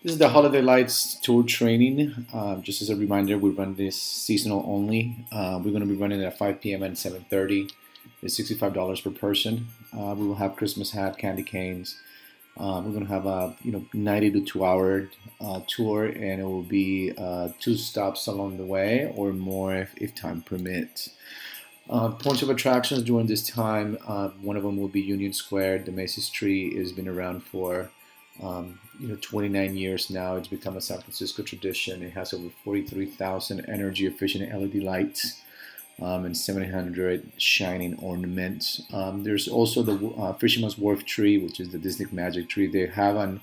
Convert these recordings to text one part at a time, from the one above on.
This is the Holiday Lights Tour training. Just as a reminder, we run this seasonal only. We're going to be running at 5 p.m. and 7:30. It's $65 per person. We will have Christmas hat, candy canes. We're going to have a 90 to 2 hour tour, and it will be 2 stops along the way or more if time permits. Points of attractions during this time, one of them will be Union Square. The Macy's tree has been around for 29 years now. It's become a San Francisco tradition. It has over 43,000 energy efficient LED lights and 700 shining ornaments. There's also the Fisherman's Wharf tree, which is the Disney magic tree. They have on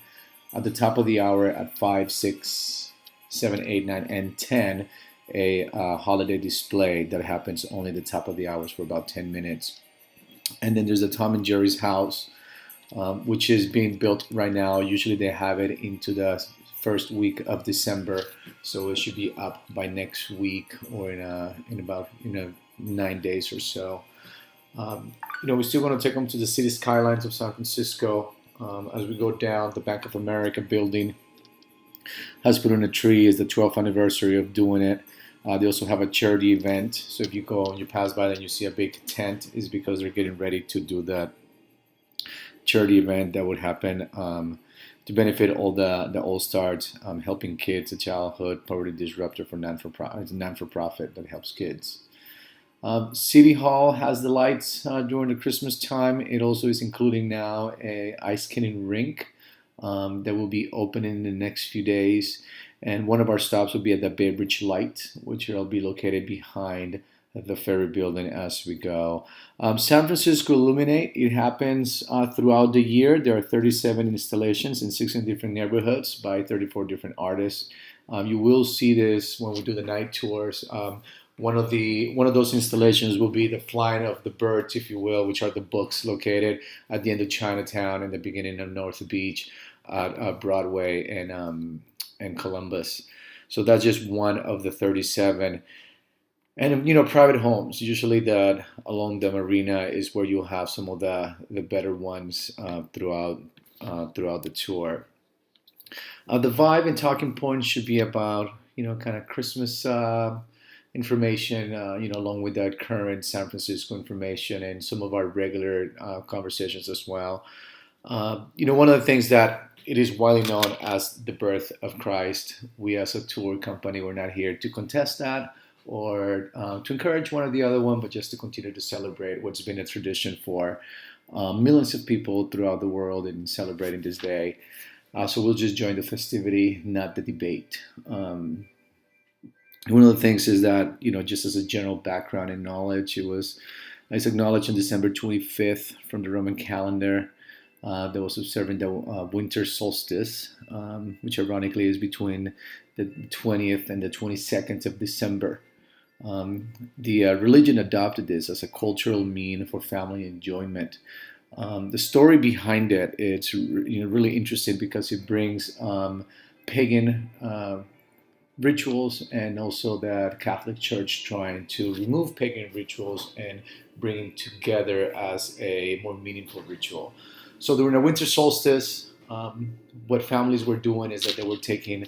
at the top of the hour at 5, 6, 7, 8, 9, and 10 a holiday display that happens only at the top of the hours for about 10 minutes. And then there's the Tom and Jerry's house, which is being built right now. Usually they have it into the first week of December, so it should be up by next week or in about 9 days or so. We're still going to take them to the city skylines of San Francisco. As we go down, the Bank of America building has put on a tree. Is the 12th anniversary of doing it. They also have a charity event. So if you go and you pass by and you see a big tent, is because they're getting ready to do that charity event that would happen to benefit all the All Stars, helping kids, a childhood poverty disruptor for non-for-profit. It's a non-for-profit that helps kids. City Hall has the lights during the Christmas time. It also is including now a ice skating rink that will be opening in the next few days. And one of our stops will be at the Bay Bridge Light, which will be located behind the ferry building as we go. San Francisco Illuminate, it happens throughout the year. There are 37 installations in 16 different neighborhoods by 34 different artists. You will see this when we do the night tours. One of those installations will be the flying of the birds, if you will, which are the books located at the end of Chinatown and the beginning of North Beach, Broadway, and Columbus. So that's just one of the 37. And private homes. Usually, along the marina is where you'll have some of the better ones throughout the tour. The vibe and talking points should be about kind of Christmas information, along with that current San Francisco information and some of our regular conversations as well. One of the things that it is widely known as the birth of Christ. We as a tour company, we're not here to contest that or to encourage one or the other one, but just to continue to celebrate what's been a tradition for millions of people throughout the world in celebrating this day. So we'll just join the festivity, not the debate. One of the things is that, just as a general background and knowledge, it's acknowledged on December 25th from the Roman calendar that was observing the winter solstice, which ironically is between the 20th and the 22nd of December. The religion adopted this as a cultural mean for family enjoyment. The story behind it's really interesting because it brings pagan rituals and also that Catholic Church trying to remove pagan rituals and bring it together as a more meaningful ritual. So during the winter solstice, what families were doing is that they were taking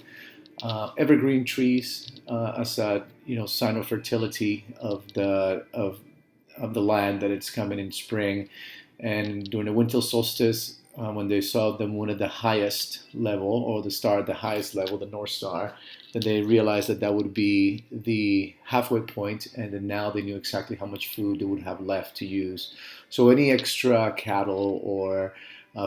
evergreen trees as a sign of fertility of the land that it's coming in spring. And during the winter solstice, when they saw the moon at the highest level, or the star at the highest level, the North Star, then they realized that would be the halfway point, and then now they knew exactly how much food they would have left to use. So any extra cattle or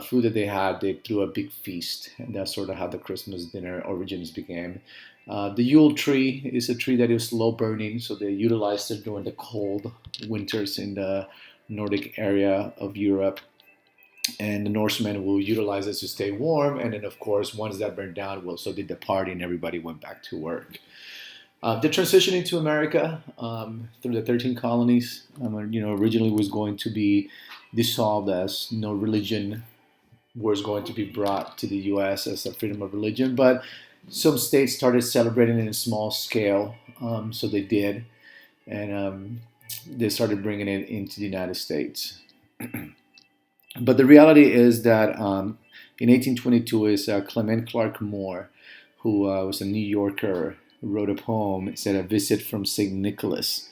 food that they had, they threw a big feast, and that's sort of how the Christmas dinner origins began. The Yule tree is a tree that is slow burning, so they utilized it during the cold winters in the Nordic area of Europe. And the Norsemen will utilize it to stay warm. And then, of course, once that burned down, so did the party, and everybody went back to work. The transition into America through the 13 colonies, originally was going to be dissolved as no religion was going to be brought to the U.S. as a freedom of religion. But some states started celebrating it in a small scale, so they did. And they started bringing it into the United States. But the reality is that in 1822 is Clement Clark Moore, who was a New Yorker, who wrote a poem. It said, "A Visit from St. Nicholas."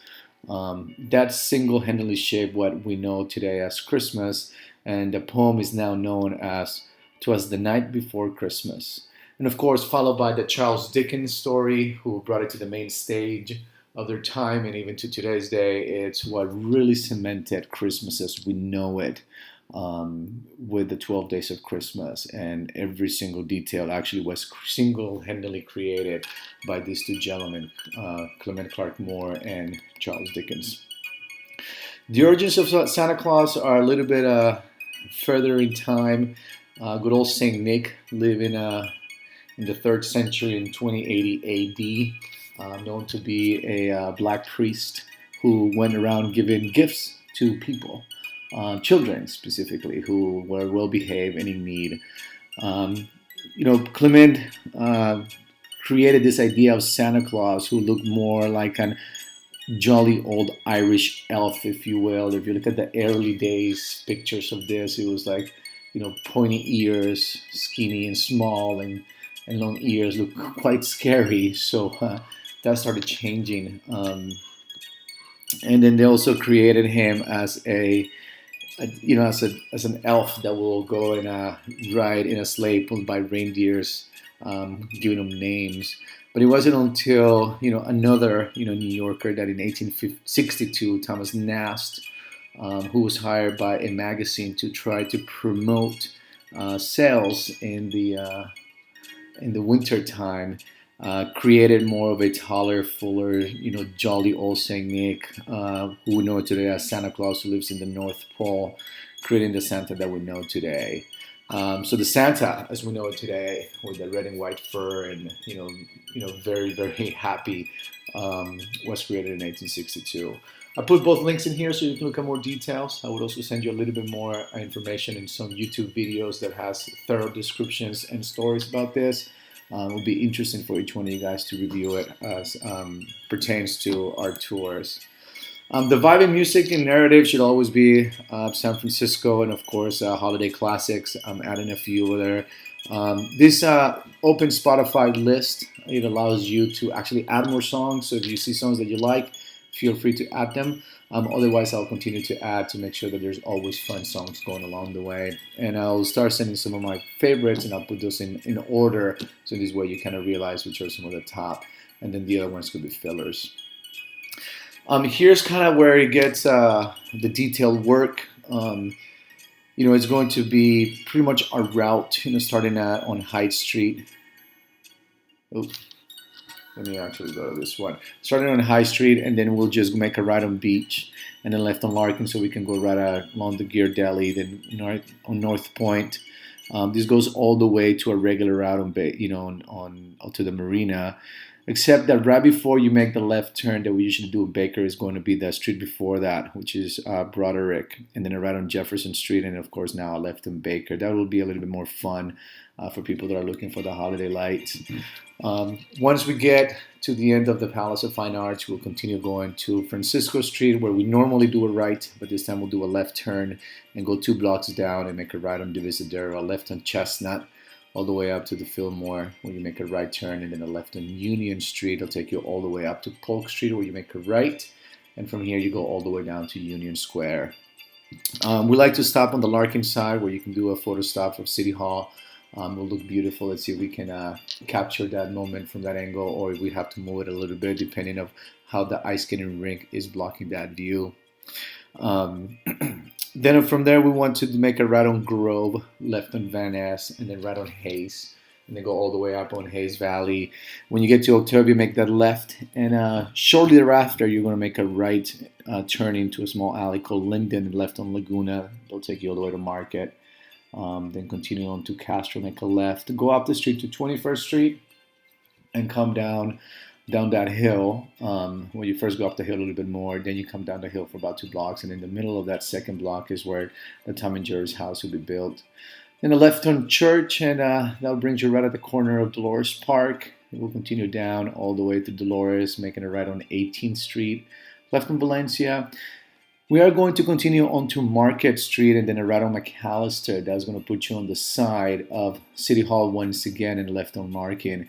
That single-handedly shaped what we know today as Christmas, and the poem is now known as "'Twas the Night Before Christmas." And of course, followed by the Charles Dickens story, who brought it to the main stage of their time, and even to today's day, it's what really cemented Christmas as we know it, with the 12 Days of Christmas. And every single detail actually was single-handedly created by these two gentlemen, Clement Clark Moore and Charles Dickens. The origins of Santa Claus are a little bit further in time. Good old Saint Nick lived in the 3rd century in 2080 AD, known to be a black priest who went around giving gifts to people, children specifically, who were well behaved and in need. Um, Clement created this idea of Santa Claus who looked more like an jolly old Irish elf, if you will. If you look at the early days pictures of this, it was like, pointy ears, skinny and small, and long ears look quite scary. So that started changing. And then they also created him as as an elf that will go and ride in a sleigh pulled by reindeers, giving them names. But it wasn't until another New Yorker that in 1862, Thomas Nast, who was hired by a magazine to try to promote sales in the winter time, created more of a taller, fuller, jolly old Saint Nick, who we know today as Santa Claus, who lives in the North Pole, creating the Santa that we know today. So the Santa, as we know it today, with the red and white fur and very very happy, was created in 1862. I put both links in here so you can look at more details. I would also send you a little bit more information in some YouTube videos that has thorough descriptions and stories about this. It will be interesting for each one of you guys to review it as pertains to our tours. The vibe and music and narrative should always be San Francisco, and of course holiday classics. I'm adding a few over there. This open Spotify list, it allows you to actually add more songs. So if you see songs that you like, feel free to add them. Otherwise, I'll continue to add to make sure that there's always fun songs going along the way. And I'll start sending some of my favorites, and I'll put those in order. So this way you kind of realize which are some of the top, and then the other ones could be fillers. Here's kind of where it gets the detailed work. It's going to be pretty much our route, starting on Hyde Street. Oops. Let me actually go to this one. Starting on High Street, and then we'll just make a right on Beach, and then left on Larkin, so we can go right along the Ghirardelli, then on North Point. This goes all the way to a regular route on to the Marina, except that right before you make the left turn that we usually do in Baker is going to be the street before that, which is Broderick, and then a right on Jefferson Street, and of course now a left in Baker. That will be a little bit more fun for people that are looking for the holiday lights. Once we get to the end of the Palace of Fine Arts, we'll continue going to Francisco Street, where we normally do a right, but this time we'll do a left turn and go 2 blocks down and make a right on Divisadero, a left on Chestnut, all the way up to the Fillmore, where you make a right turn, and then a left on Union Street. It'll take you all the way up to Polk Street, where you make a right, and from here you go all the way down to Union Square. We like to stop on the Larkin side, where you can do a photo stop of City Hall. Will look beautiful. Let's see if we can capture that moment from that angle, or if we have to move it a little bit depending on how the ice skating rink is blocking that view. Then from there we want to make a right on Grove, left on Van Ness, and then right on Hayes, and then go all the way up on Hayes Valley. When you get to Octavia, make that left, and shortly thereafter you're going to make a right turn into a small alley called Linden, left on Laguna. They'll take you all the way to Market. Then continue on to Castro, make a left, go up the street to 21st Street, and come down that hill. Where you first go up the hill a little bit more, then you come down the hill for about 2 blocks, and in the middle of that second block is where the Tom and Jerry's house will be built. Then a left on Church, and that brings you right at the corner of Dolores Park. We'll continue down all the way to Dolores, making a right on 18th Street, left on Valencia. We are going to continue on to Market Street and then around McAllister. That's going to put you on the side of City Hall once again and left on Market.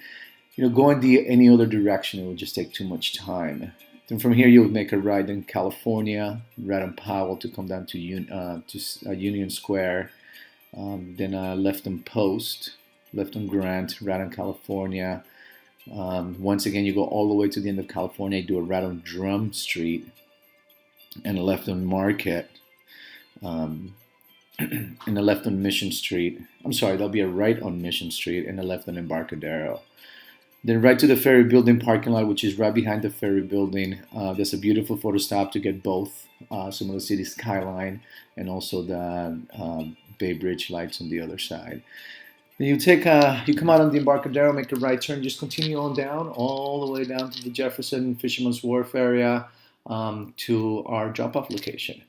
Going any other direction, it will just take too much time. Then from here, you would make a right in California, right on Powell to come down to Union Square. Then left on Post, left on Grant, right on California. Once again, you go all the way to the end of California, do a right on Drum Street, and a left on Market, and a left on Mission Street. I'm sorry, there'll be a right on Mission Street and a left on Embarcadero. Then right to the Ferry Building parking lot, which is right behind the Ferry Building. There's a beautiful photo stop to get both some of the city skyline and also the Bay Bridge lights on the other side. Then you come out on the Embarcadero, make a right turn, just continue on down, all the way down to the Jefferson Fisherman's Wharf area to our drop-off location.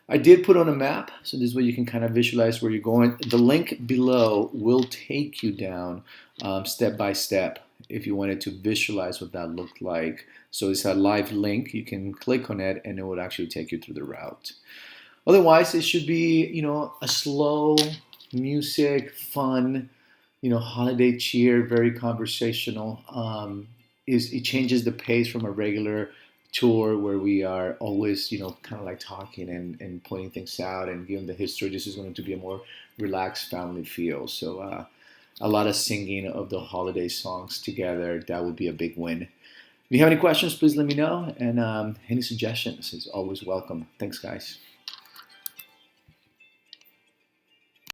I did put on a map, so this way you can kind of visualize where you're going. The link below will take you down step by step if you wanted to visualize what that looked like. So it's a live link. You can click on it and it would actually take you through the route. Otherwise, it should be, a slow music, fun, holiday cheer, very conversational. It changes the pace from a regular tour where we are always, kind of like talking and pointing things out and giving the history. This is going to be a more relaxed family feel. So a lot of singing of the holiday songs together. That would be a big win. If you have any questions, please let me know. And any suggestions is always welcome. Thanks, guys.